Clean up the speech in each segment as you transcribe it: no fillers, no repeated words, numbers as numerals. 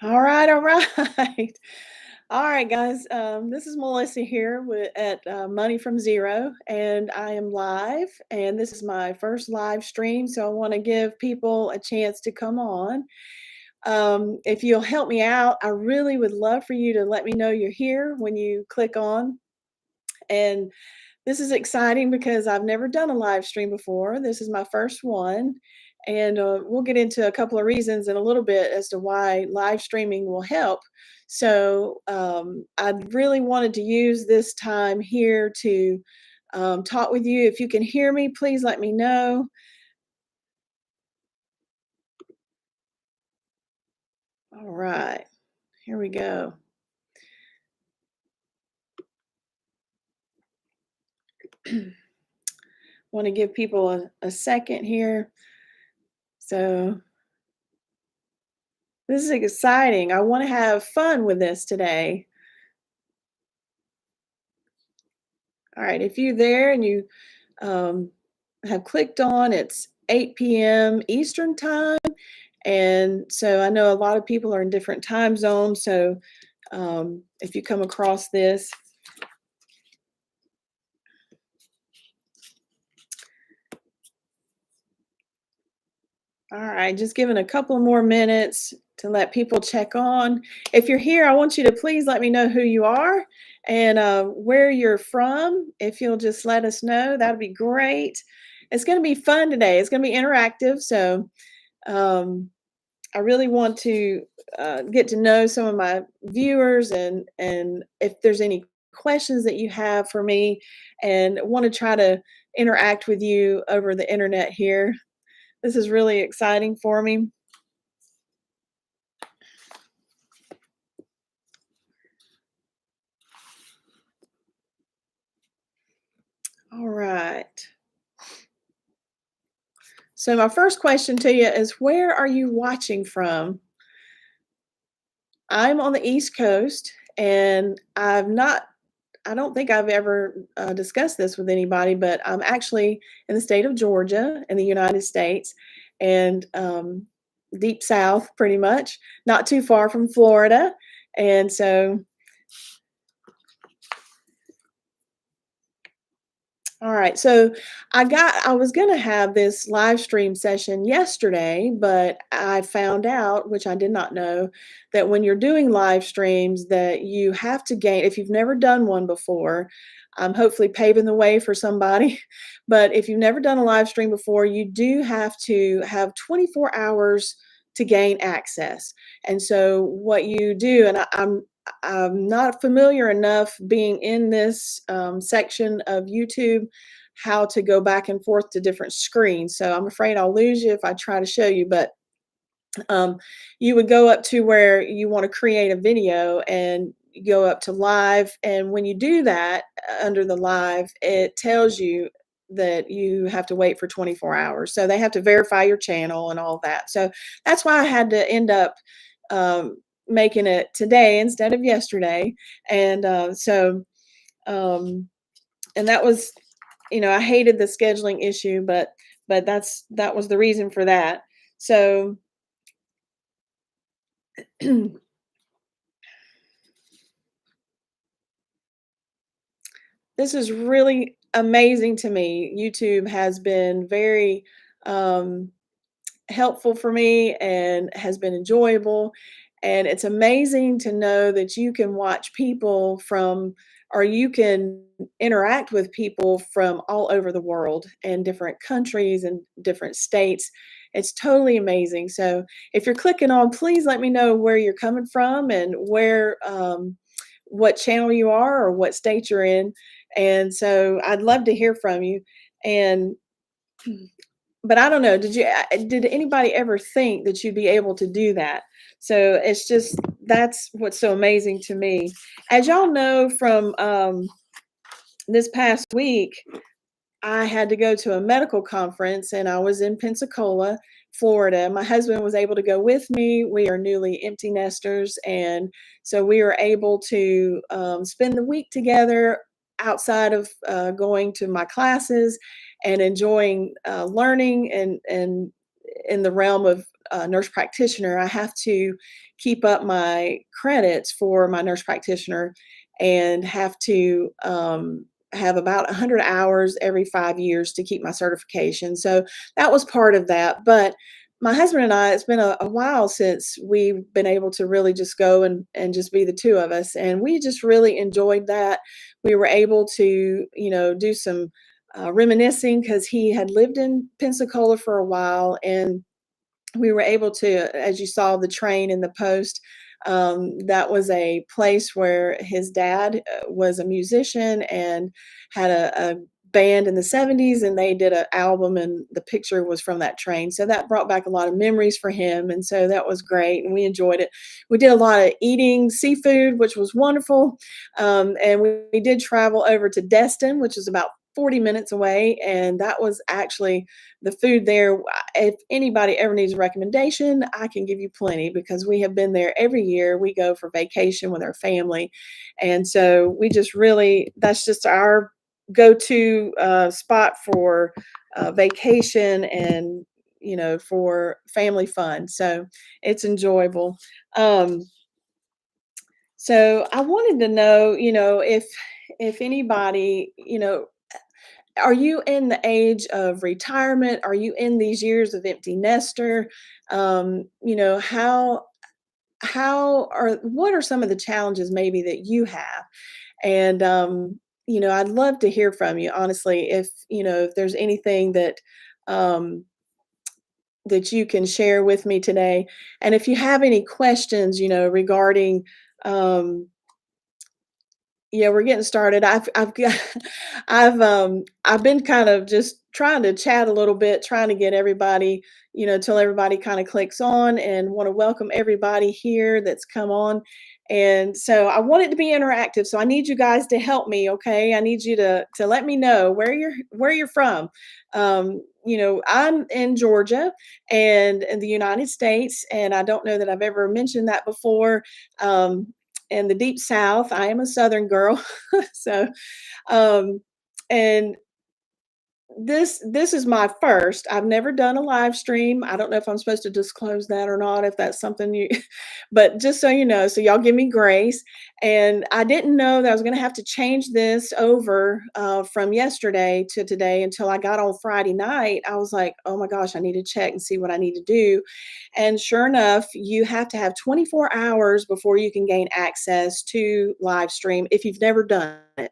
All right, all right. All right, guys. This is Melissa here at Money from Zero, and I am live. And this is my first live stream, so I want to give people a chance to come on. If you'll help me out, I really would love for you to let me know you're here when you click on. And this is exciting because I've never done a live stream before. This is my first one. And we'll get into a couple of reasons in a little bit as to why live streaming will help. So I really wanted to use this time here to talk with you. If you can hear me, please let me know. All right, here we go. Want to give people a second here. So this is exciting. I want to have fun with this today. All right, if you're there and you um, have clicked on, it's 8 p.m. Eastern time. And so I know a lot of people are in different time zones. So if you come across this, all right, just giving a couple more minutes to let people check on. If you're here, I want you to please let me know who you are and where you're from. If you'll just let us know, that'd be great. It's going to be fun today. It's going to be interactive. So um, I really want to get to know some of my viewers and if there's any questions that you have for me and want to try to interact with you over the internet here. This is really exciting for me. All right. So my first question to you is where are you watching from? I'm on the East Coast and I don't think I've ever discussed this with anybody, but I'm actually in the state of Georgia in the United States and deep south, pretty much, not too far from Florida. And so all right. So I was going to have this live stream session yesterday, but I found out, which I did not know, that when you're doing live streams that you have to gain if you've never done one before, I'm hopefully paving the way for somebody. But if you've never done a live stream before, you do have to have 24 hours to gain access. And so what you do, and I'm not familiar enough being in this section of YouTube how to go back and forth to different screens. So I'm afraid I'll lose you if I try to show you, but um, you would go up to where you want to create a video and you go up to live. And when you do that under the live, it tells you that you have to wait for 24 hours. So they have to verify your channel and all that. So that's why I had to end up um, making it today instead of yesterday. And um, and that was, I hated the scheduling issue, but that was the reason for that. So this is really amazing to me. YouTube has been very um, helpful for me and has been enjoyable. And it's amazing to know that you can watch people from, or you can interact with people from all over the world and different countries and different states. It's totally amazing. So if you're clicking on, please let me know where you're coming from and what channel you are or what state you're in. And so I'd love to hear from you. And but I don't know, did anybody ever think that you'd be able to do that? So it's just that's what's so amazing to me. As y'all know from this past week, I had to go to a medical conference and I was in Pensacola, Florida. My husband was able to go with me. We are newly empty nesters. And so we were able to spend the week together outside of going to my classes and enjoying learning and in the realm of nurse practitioner, I have to keep up my credits for my nurse practitioner and have to have about 100 hours every 5 years to keep my certification. So that was part of that. But my husband and I, it's been a while since we've been able to really just go and just be the two of us. And we just really enjoyed that. We were able to, do some reminiscing because he had lived in Pensacola for a while, and we were able to, as you saw the train in the post, that was a place where his dad was a musician and had a band in the 70s, and they did an album, and the picture was from that train. So that brought back a lot of memories for him. And so that was great. And we enjoyed it. We did a lot of eating seafood, which was wonderful. And we did travel over to Destin, which is about 40 minutes away. And that was actually the food there. If anybody ever needs a recommendation, I can give you plenty because we have been there every year. We go for vacation with our family. And so we just really, that's just our go to spot for vacation and, for family fun. So it's enjoyable. Um, so I wanted to know, if anybody, are you in the age of retirement? Are you in these years of empty nester? How are what are some of the challenges maybe that you have? And I'd love to hear from you, honestly, if there's anything um that you can share with me today. And if you have any questions, regarding um yeah, we're getting started. I've got I've been kind of just trying to chat a little bit, trying to get everybody, till everybody kind of clicks on, and want to welcome everybody here that's come on. And so I want it to be interactive. So I need you guys to help me, okay? I need you to let me know where you're from. I'm in Georgia and in the United States, and I don't know that I've ever mentioned that before. In the deep South. I am a Southern girl. so, um, and this is my first. I've never done a live stream. I don't know if I'm supposed to disclose that or not, if that's something you, but just so you know, so y'all give me grace. And I didn't know that I was going to have to change this over from yesterday to today until I got on Friday night. I was like, oh my gosh, I need to check and see what I need to do. And sure enough, you have to have 24 hours before you can gain access to live stream if you've never done it.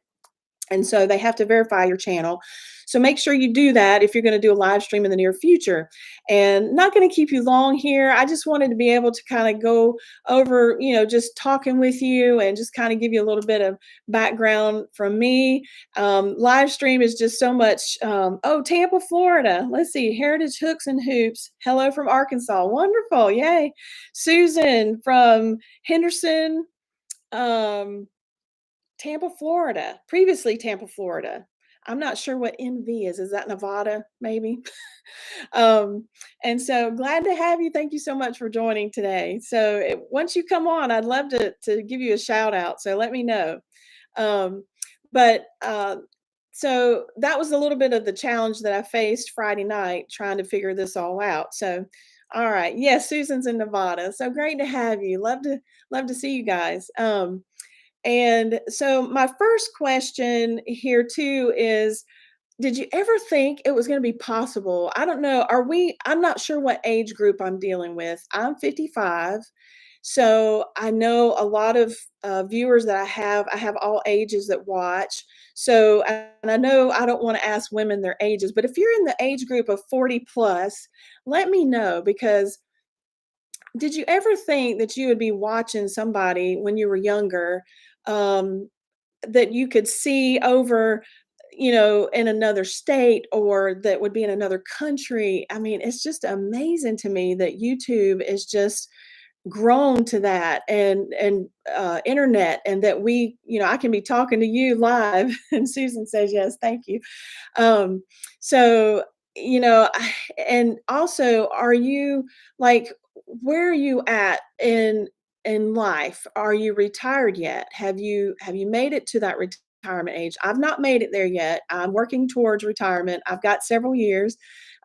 And so they have to verify your channel. So make sure you do that if you're going to do a live stream in the near future. And not going to keep you long here. I just wanted to be able to kind of go over, just talking with you and just kind of give you a little bit of background from me. Live stream is just so much. Oh, Tampa, Florida. Let's see. Heritage Hooks and Hoops. Hello from Arkansas. Wonderful. Yay. Susan from Henderson. Um, Tampa, Florida, previously Tampa, Florida. I'm not sure what NV is. Is that Nevada, maybe? um, and so glad to have you. Thank you so much for joining today. So once you come on, I'd love to give you a shout out. So let me know. Um, but so that was a little bit of the challenge that I faced Friday night trying to figure this all out. So all right. Yes, Susan's in Nevada. So great to have you. Love to see you guys. And so my first question here too is, did you ever think it was going to be possible? I don't know. I'm not sure what age group I'm dealing with. I'm 55. So I know a lot of viewers that I have all ages that watch. So, and I know I don't want to ask women their ages, but if you're in the age group of 40 plus, let me know, because did you ever think that you would be watching somebody when you were younger, um, that you could see over, in another state or that would be in another country? I mean, it's just amazing to me that YouTube is just grown to that, and internet, and that I can be talking to you live. And Susan says yes, thank you. Um, so, and also, are you like, where are you at in life? Are you retired yet? Have you made it to that retirement age. I've not made it there yet. I'm working towards retirement. I've got several years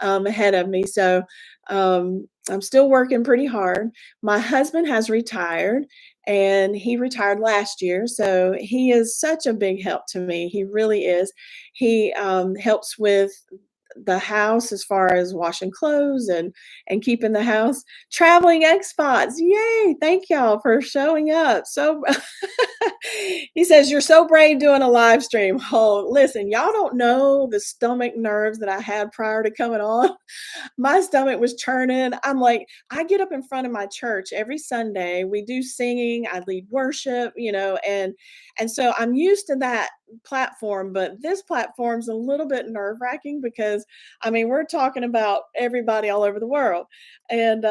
ahead of me. So I'm still working pretty hard. My husband has retired and he retired last year. So he is such a big help to me. He really is. He helps with the house as far as washing clothes and keeping the house. Traveling expats, yay! Thank y'all for showing up. So he says you're so brave doing a live stream. Oh, listen, y'all don't know the stomach nerves that I had prior to coming on. My stomach was churning. I'm like, I get up in front of my church every Sunday. We do singing, I lead worship, and so I'm used to that platform, but this platform's a little bit nerve-wracking because I mean, we're talking about everybody all over the world. And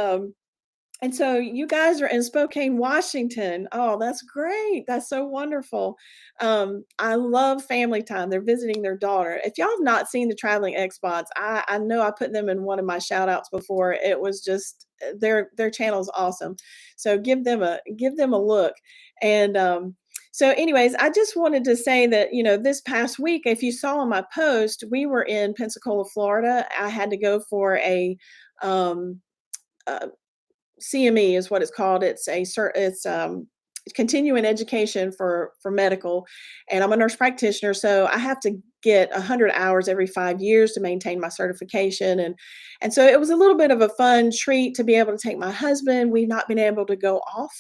and so you guys are in Spokane, Washington. Oh, that's great. That's so wonderful. I love family time. They're visiting their daughter. If y'all have not seen the Traveling Xbots, I know I put them in one of my shout outs before. It was just their channel is awesome. So give them a look. And so anyways, I just wanted to say that, this past week, if you saw on my post, we were in Pensacola, Florida. I had to go for um, a CME is what it's called. It's continuing education for medical, and I'm a nurse practitioner, so I have to get 100 hours every 5 years to maintain my certification, and so it was a little bit of a fun treat to be able to take my husband. We've not been able to go off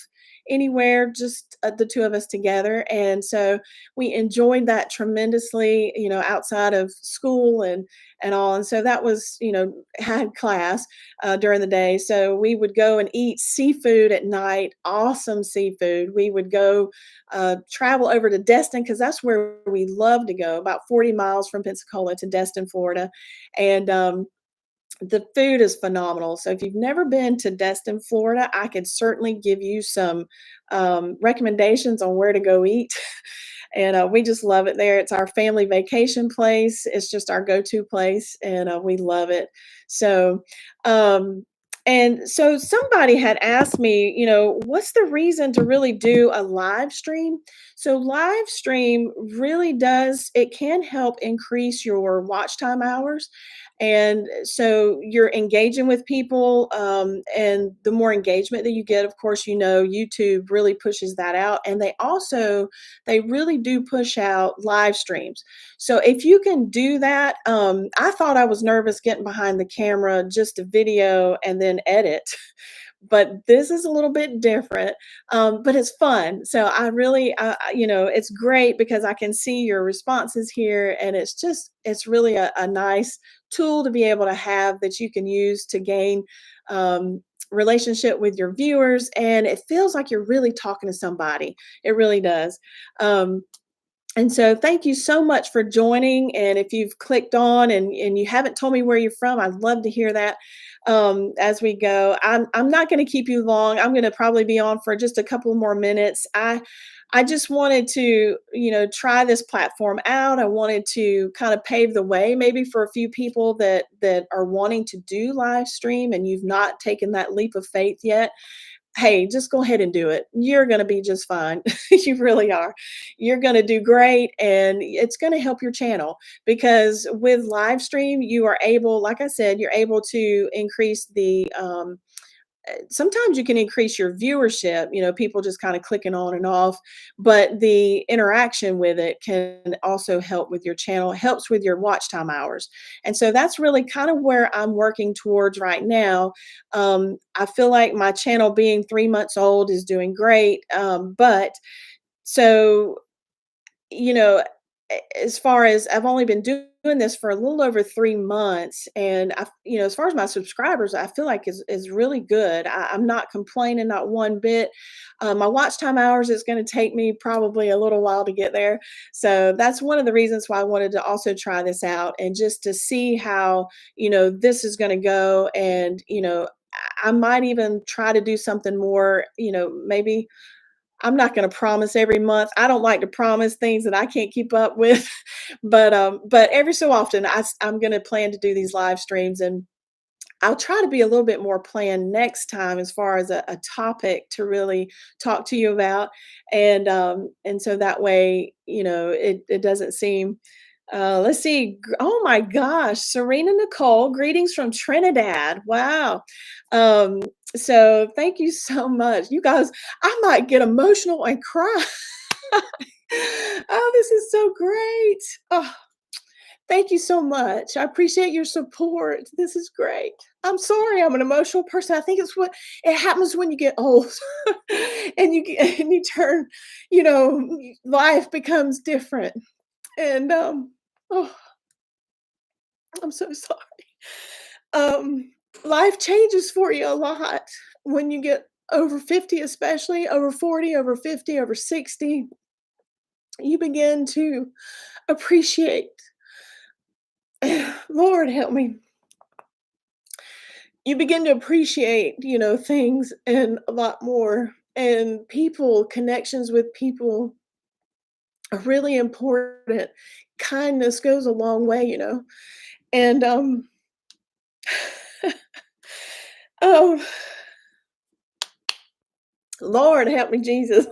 anywhere, just the two of us together, and so we enjoyed that tremendously. Outside of school and all, and so that was had class during the day. So we would go and eat seafood at night, awesome seafood. We would go travel over to Destin because that's where we love to go, about 40 miles from Pensacola to Destin, Florida. And the food is phenomenal. So if you've never been to Destin, Florida, I could certainly give you some recommendations on where to go eat. And we just love it there. It's our family vacation place. It's just our go-to place, and we love it. So, um, and so somebody had asked me, what's the reason to really do a live stream? So live stream really does, it can help increase your watch time hours. And so you're engaging with people, and the more engagement that you get, of course, YouTube really pushes that out. And they really do push out live streams. So if you can do that, I thought I was nervous getting behind the camera, just a video and then edit. But this is a little bit different, but it's fun. So I really, it's great because I can see your responses here, and it's really a nice tool to be able to have that you can use to gain relationship with your viewers, and it feels like you're really talking to somebody. It really does. And so thank you so much for joining. And if you've clicked on and you haven't told me where you're from, I'd love to hear that as we go. I'm not going to keep you long. I'm going to probably be on for just a couple more minutes. I just wanted to, try this platform out. I wanted to kind of pave the way maybe for a few people that are wanting to do live stream and you've not taken that leap of faith yet. Hey, just go ahead and do it. You're going to be just fine. You really are. You're going to do great, and it's going to help your channel because with live stream, you are able, like I said, you're able to increase sometimes you can increase your viewership, people just kind of clicking on and off, but the interaction with it can also help with your channel, it helps with your watch time hours. And so that's really kind of where I'm working towards right now. I feel like my channel being 3 months old is doing great. But so you know, as far as I've only been doing this for a little over 3 months, and as far as my subscribers, I feel like is really good. I'm not complaining, not one bit. My watch time hours is going to take me probably a little while to get there. So that's one of the reasons why I wanted to also try this out and just to see how, this is going to go. And, I might even try to do something more, maybe I'm not gonna promise every month. I don't like to promise things that I can't keep up with, but every so often, I'm gonna plan to do these live streams, and I'll try to be a little bit more planned next time as far as a topic to really talk to you about, and so that way, it doesn't seem let's see. Oh my gosh, Serena Nicole, greetings from Trinidad. Wow. Um, so thank you so much. You guys, I might get emotional and cry. Oh, this is so great. Oh, thank you so much. I appreciate your support. This is great. I'm sorry I'm an emotional person. I think it's what it happens when you get old and and you turn, life becomes different. And oh, I'm so sorry. Um, Life changes for you a lot when you get over 50, especially over 40, over 50, over 60. You begin to appreciate, Lord help me. You begin to appreciate, things and a lot more. And people, connections with people are really important. Kindness goes a long way, And oh, Lord help me, Jesus.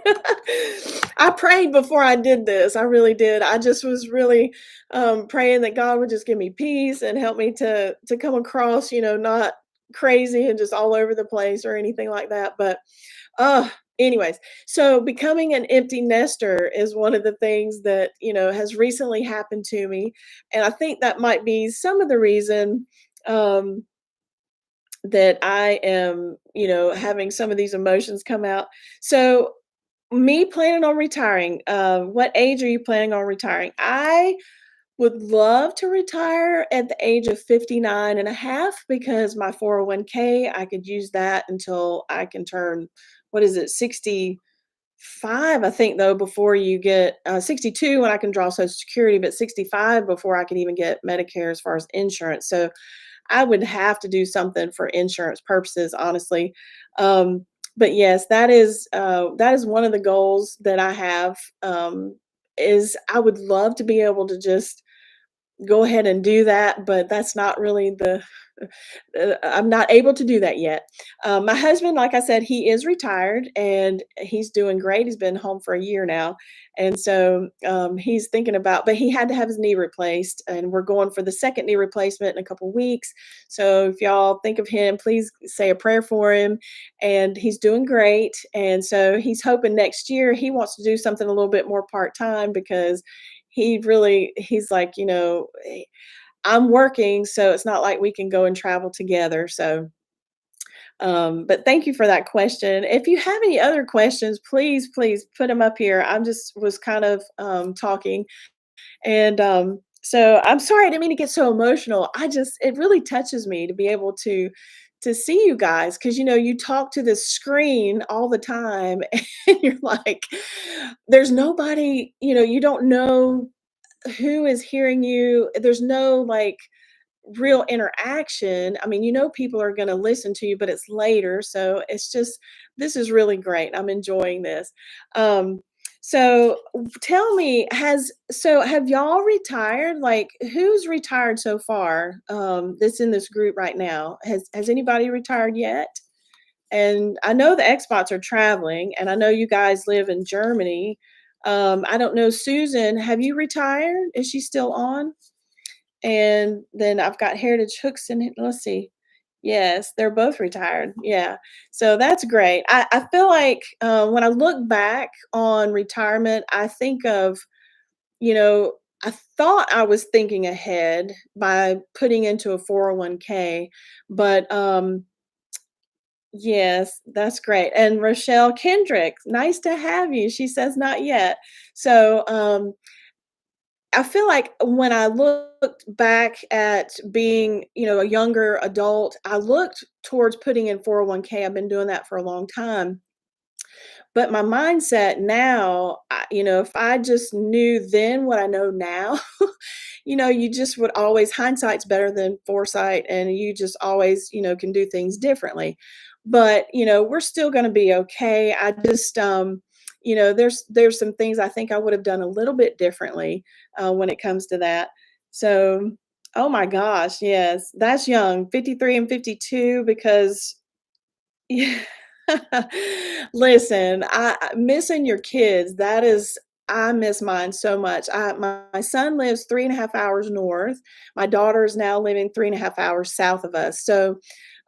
I prayed before I did this. I really did. I just was really praying that God would just give me peace and help me to come across, not crazy and just all over the place or anything like that. But uh anyways, so becoming an empty nester is one of the things that, has recently happened to me. And I think that might be some of the reason um that I am, having some of these emotions come out. So, me planning on retiring, what age are you planning on retiring? I would love to retire at the age of 59 and a half because my 401k, I could use that until I can turn, what is it, 65, I think, though, before you get 62 when I can draw Social Security, but 65 before I can even get Medicare as far as insurance. So, I would have to do something for insurance purposes, honestly. But yes, that is one of the goals that I have. Is I would love to be able to just go ahead and do that, but that's not really I'm not able to do that yet. My husband, like I said, he is retired and he's doing great. He's been home for a year now. And so he's thinking about, but he had to have his knee replaced, and we're going for the second knee replacement in a couple weeks. So if y'all think of him, please say a prayer for him. And he's doing great. And so he's hoping next year he wants to do something a little bit more part time because he's like, I'm working, so it's not like we can go and travel together. So, but thank you for that question. If you have any other questions, please, please put them up here. I'm just was kind of talking, and so I'm sorry I didn't mean to get so emotional. It really touches me to be able to see you guys because you talk to this screen all the time, and you're like, there's nobody, you don't know who is hearing you. There's no like real interaction. I mean, people are going to listen to you, but it's later. So this is really great. I'm enjoying this. Um, so tell me, have y'all retired? Like, who's retired so far? That's in this group right now. Has anybody retired yet? And I know the Xbots are traveling, and I know you guys live in Germany. I don't know, Susan, have you retired? Is she still on? And then I've got Heritage Hooks and let's see. Yes, they're both retired. Yeah. So that's great. I feel like when I look back on retirement, I think of, you know, I thought I was thinking ahead by putting into a 401k, but yes, that's great. And Rochelle Kendrick, nice to have you. She says not yet. So I feel like when I looked back at being, a younger adult, I looked towards putting in 401k. I've been doing that for a long time. But my mindset now, if I just knew then what I know now, you just would always, hindsight's better than foresight, and you just always, can do things differently. But, we're still going to be okay. I just, there's some things I think I would have done a little bit differently when it comes to that. So, Oh my gosh, yes, that's young, 53 and 52 because yeah. Listen, missing your kids, that is I miss mine so much. My son lives 3.5 hours north. My daughter is now living 3.5 hours south of us. So,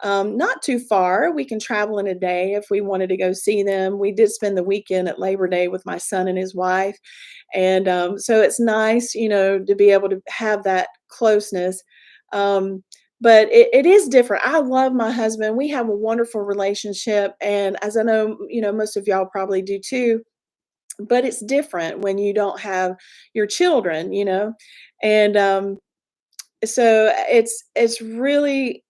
not too far. We can travel in a day if we wanted to go see them. We did spend the weekend at Labor Day with my son and his wife. And so it's nice, to be able to have that closeness. Um, but it is different. I love my husband. We have a wonderful relationship. And as I know, most of y'all probably do too, but it's different when you don't have your children. And so it's really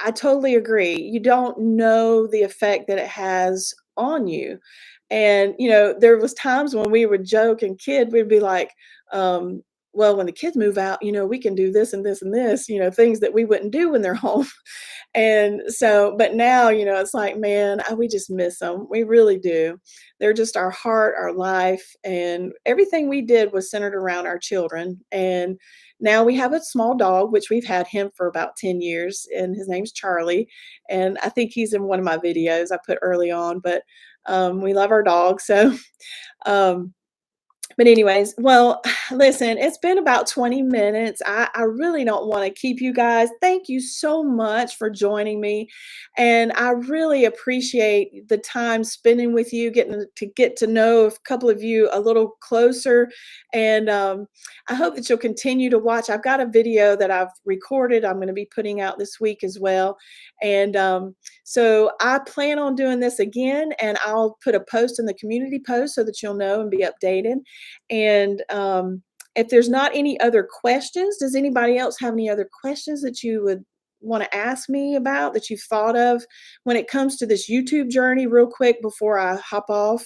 I totally agree. You don't know the effect that it has on you. And, there was times when we would joke and kid, we'd be like, well, when the kids move out, we can do this and this and this, things that we wouldn't do when they're home. And so, but now, it's like, man, we just miss them. We really do. They're just our heart, our life, and everything we did was centered around our children. And now we have a small dog, which we've had him for about 10 years, and his name's Charlie. And I think he's in one of my videos I put early on, but we love our dog. So, um, but anyways, well, listen, it's been about 20 minutes. I really don't want to keep you guys. Thank you so much for joining me. And I really appreciate the time spending with you, getting to get to know a couple of you a little closer. And I hope that you'll continue to watch. I've got a video that I've recorded, I'm going to be putting out this week as well. And so I plan on doing this again, and I'll put a post in the community post so that you'll know and be updated. And if there's not any other questions, does anybody else have any other questions that you would want to ask me about that you've thought of when it comes to this YouTube journey, real quick before I hop off?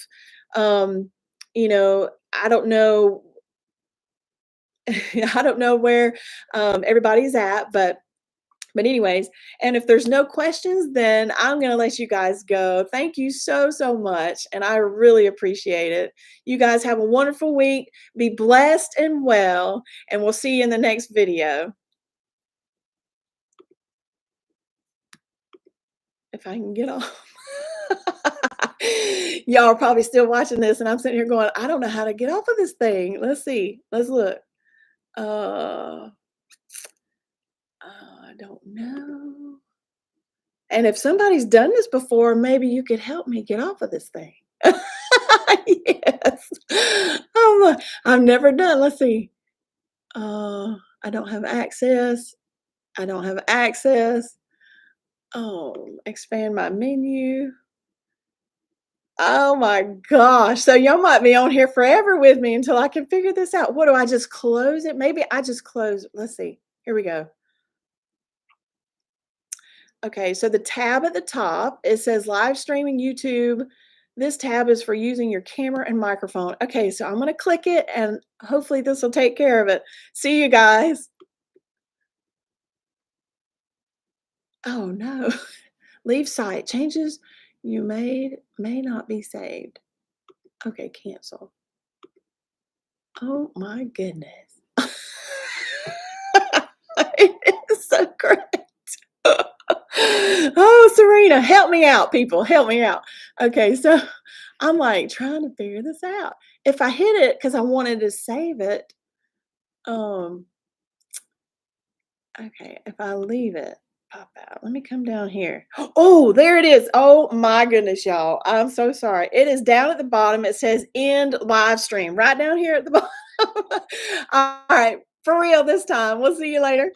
I don't know. I don't know where everybody's at, but anyways, and if there's no questions, then I'm going to let you guys go. Thank you so, so much. And I really appreciate it. You guys have a wonderful week. Be blessed and well. And we'll see you in the next video. If I can get off. Y'all are probably still watching this, and I'm sitting here going, I don't know how to get off of this thing. Let's see. Let's look. Uh, I don't know. And if somebody's done this before, maybe you could help me get off of this thing. Yes. I've never done let's see. I don't have access. I don't have access. Oh, expand my menu. Oh my gosh. So y'all might be on here forever with me until I can figure this out. What do I just close it? Maybe I just close it. Let's see. Here we go. Okay, so the tab at the top, it says live streaming YouTube. This tab is for using your camera and microphone. Okay, so I'm going to click it and hopefully this will take care of it. See you guys. Oh no. Leave site. Changes you made may not be saved. Okay, cancel. Oh my goodness. It is so great. Oh, Serena, help me out, people. Help me out. Okay, so I'm like trying to figure this out. If I hit it because I wanted to save it, um, okay, if I leave it, pop out. Let me come down here. Oh, there it is. Oh my goodness, y'all. I'm so sorry. It is down at the bottom. It says end live stream right down here at the bottom. All right, for real this time. We'll see you later.